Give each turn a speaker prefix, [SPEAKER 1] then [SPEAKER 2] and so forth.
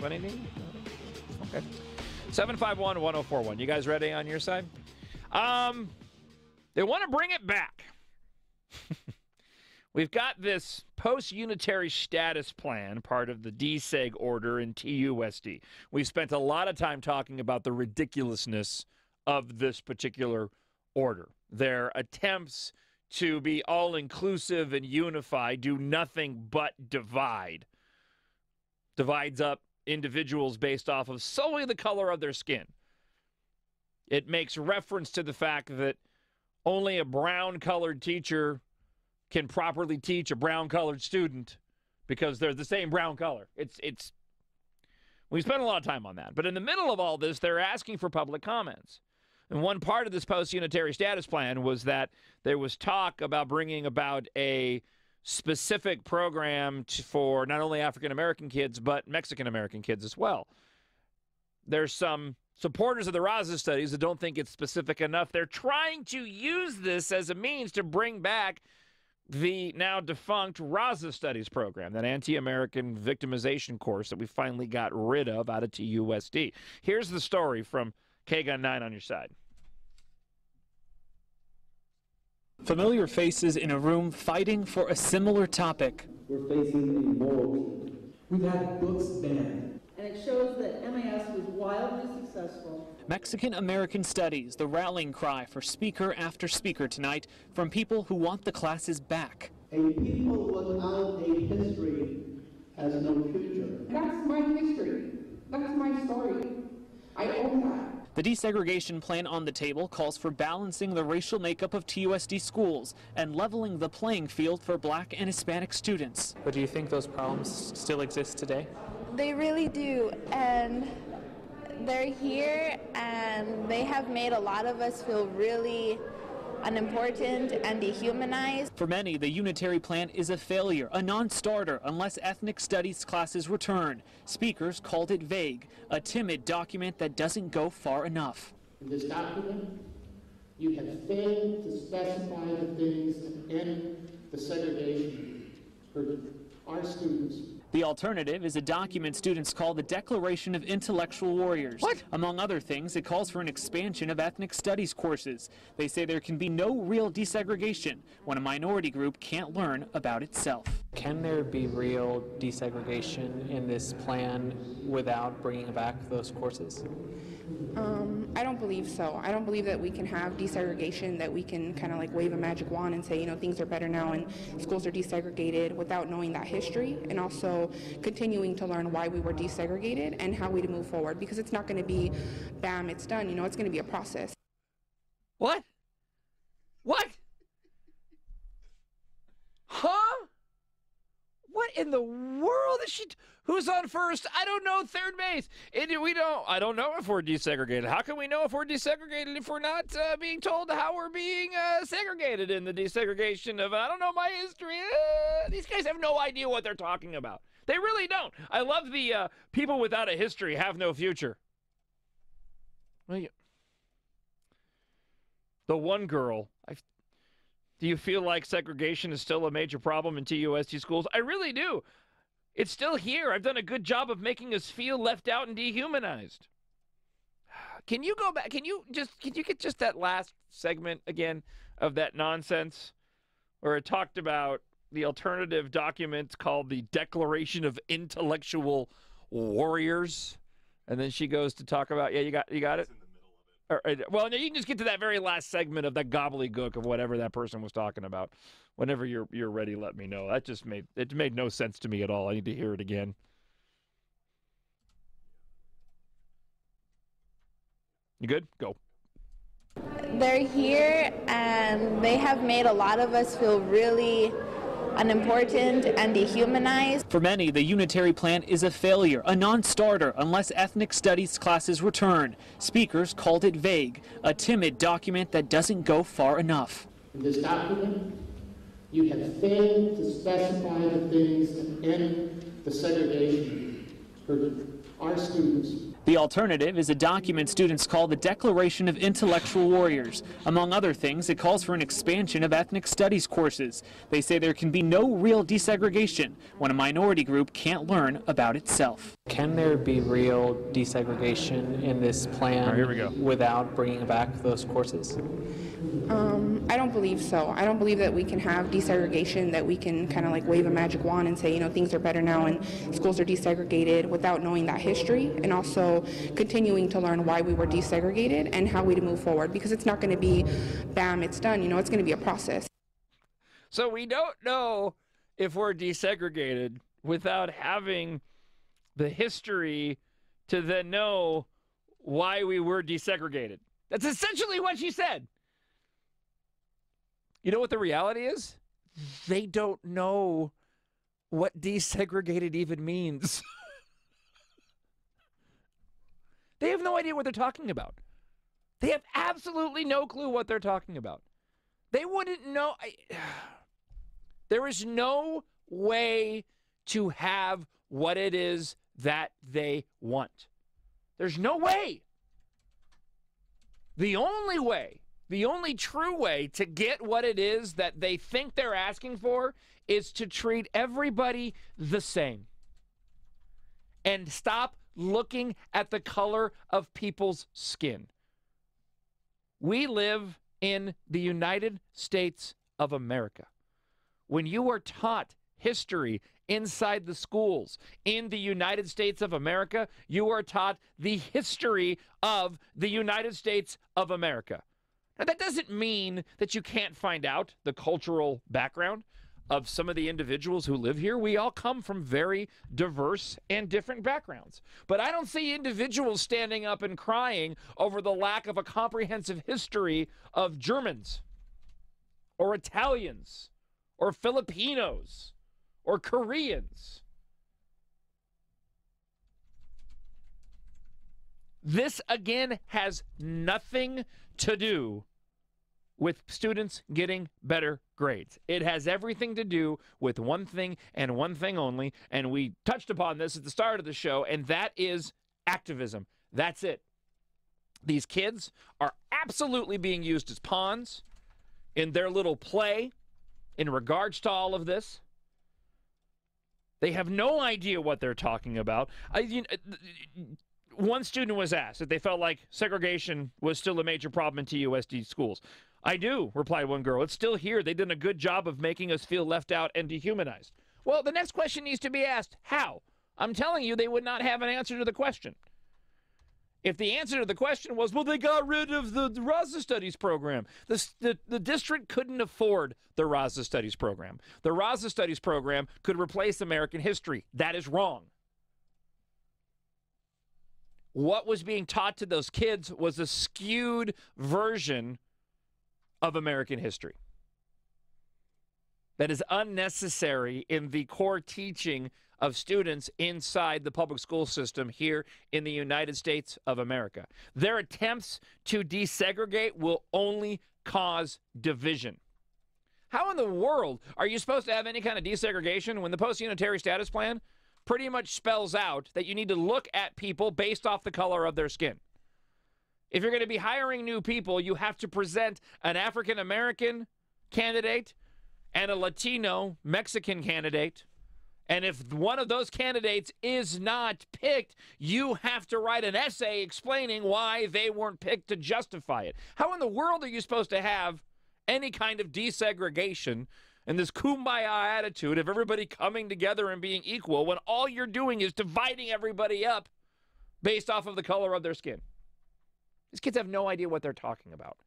[SPEAKER 1] anything? Okay. 751-1041. You guys ready on your side? They want to bring it back. We've got this post-unitary status plan, part of the deseg order in TUSD. We've spent a lot of time talking about the ridiculousness of this particular order. Their attempts to be all-inclusive and unified do nothing but divide. Divides up individuals based off of solely the color of their skin. It makes reference to the fact that only a brown-colored teacher can properly teach a brown-colored student because they're the same brown color. We spent a lot of time on that. But in the middle of all this, they're asking for public comments. And one part of this post-unitary status plan was that there was talk about bringing about a specific program for not only African-American kids, but Mexican-American kids as well. There's some supporters of the Raza studies that don't think it's specific enough. They're trying to use this as a means to bring back the now defunct Raza studies program, that anti-American victimization course that we finally got rid of out of TUSD. Here's the story from KGUN 9 on your side.
[SPEAKER 2] Familiar faces in a room fighting for a similar topic.
[SPEAKER 3] We're facing a moral. We've had books banned.
[SPEAKER 4] And it shows that MAS was wildly successful.
[SPEAKER 2] Mexican-American Studies, the rallying cry for speaker after speaker tonight from people who want the classes back.
[SPEAKER 3] A people without a history has no future.
[SPEAKER 5] That's my history. That's my story. I own that.
[SPEAKER 2] The desegregation plan on the table calls for balancing the racial makeup of TUSD schools and leveling the playing field for Black and Hispanic students. But do you think those problems still exist today?
[SPEAKER 6] They really do, and they're here, and they have made a lot of us feel really unimportant and dehumanized.
[SPEAKER 2] For many, the unitary plan is a failure, a non-starter, unless ethnic studies classes return. Speakers called it vague, a timid document that doesn't go far enough.
[SPEAKER 5] In this document, you have failed to specify the things that end the segregation for our students.
[SPEAKER 2] The alternative is a document students call the Declaration of Intellectual Warriors. What? Among other things, it calls for an expansion of ethnic studies courses. They say there can be no real desegregation when a minority group can't learn about itself. Can there be real desegregation in this plan without bringing back those courses?
[SPEAKER 7] I don't believe so. I don't believe that we can have desegregation, that we can kind of like wave a magic wand and say, you know, things are better now and schools are desegregated without knowing that history and also continuing to learn why we were desegregated and how we to move forward, because it's not going to be bam, it's done. You know, it's going to be a process.
[SPEAKER 1] What? What? Huh? What in the world is she? Who's on first? I don't know. Third base. I don't know if we're desegregated. How can we know if we're desegregated if we're not being told how we're being segregated in the desegregation of? I don't know my history. These guys have no idea what they're talking about. They really don't. I love the people without a history have no future. Well, the one girl. Do you feel like segregation is still a major problem in TUSD schools? I really do. It's still here. I've done a good job of making us feel left out and dehumanized. Can you go back? Can you get just that last segment again of that nonsense where it talked about the alternative document called the Declaration of Intellectual Warriors? And then she goes to talk about, yeah, you got it? Well, no, you can just get to that very last segment of that gobbledygook of whatever that person was talking about. Whenever you're ready, let me know. That just made no sense to me at all. I need to hear it again. You good? Go.
[SPEAKER 6] They're here, and they have made a lot of us feel really unimportant and dehumanized.
[SPEAKER 2] For many, the unitary plan is a failure, a non-starter, unless ethnic studies classes return. Speakers called it vague, a timid document that doesn't go far enough.
[SPEAKER 5] In this document, you have failed to specify the things that end the segregation for our students.
[SPEAKER 2] The alternative is a document students call the Declaration of Intellectual Warriors. Among other things, it calls for an expansion of ethnic studies courses. They say there can be no real desegregation when a minority group can't learn about itself.
[SPEAKER 8] Can there be real desegregation in this plan
[SPEAKER 1] here we go.
[SPEAKER 8] without bringing back those courses?
[SPEAKER 7] I don't believe so. I don't believe that we can have desegregation, that we can kind of like wave a magic wand and say, you know, things are better now and schools are desegregated without knowing that history, and also continuing to learn why we were desegregated and how we to move forward, because it's not going to be bam, it's done. You know, it's going to be a process.
[SPEAKER 1] So we don't know if we're desegregated without having the history to then know why we were desegregated. That's essentially what she said. You know what the reality is? They don't know what desegregated even means. They have no idea what they're talking about. They have absolutely no clue what they're talking about. They wouldn't know. There is no way to have what it is that they want. There's no way. The only way, the only true way to get what it is that they think they're asking for is to treat everybody the same. And stop looking at the color of people's skin. We live in the United States of America. When you are taught history inside the schools in the United States of America, you are taught the history of the United States of America. Now, that doesn't mean that you can't find out the cultural background of some of the individuals who live here. We all come from very diverse and different backgrounds. But I don't see individuals standing up and crying over the lack of a comprehensive history of Germans or Italians or Filipinos or Koreans. This, again, has nothing to do with students getting better grades. It has everything to do with one thing and one thing only, and we touched upon this at the start of the show, and that is activism. That's it. These kids are absolutely being used as pawns in their little play in regards to all of this. They have no idea what they're talking about. One student was asked if they felt like segregation was still a major problem in TUSD schools. I do, replied one girl. It's still here. They did a good job of making us feel left out and dehumanized. Well, the next question needs to be asked, how? I'm telling you, they would not have an answer to the question. If the answer to the question was, well, they got rid of the Raza Studies program. The district couldn't afford the Raza Studies program. The Raza Studies program could replace American history. That is wrong. What was being taught to those kids was a skewed version of American history that is unnecessary in the core teaching of students inside the public school system here in the United States of America. Their attempts to desegregate will only cause division. How in the world are you supposed to have any kind of desegregation when the post-unitary status plan pretty much spells out that you need to look at people based off the color of their skin? If you're going to be hiring new people, you have to present an African-American candidate and a Latino Mexican candidate. And if one of those candidates is not picked, you have to write an essay explaining why they weren't picked to justify it. How in the world are you supposed to have any kind of desegregation and this kumbaya attitude of everybody coming together and being equal when all you're doing is dividing everybody up based off of the color of their skin? These kids have no idea what they're talking about.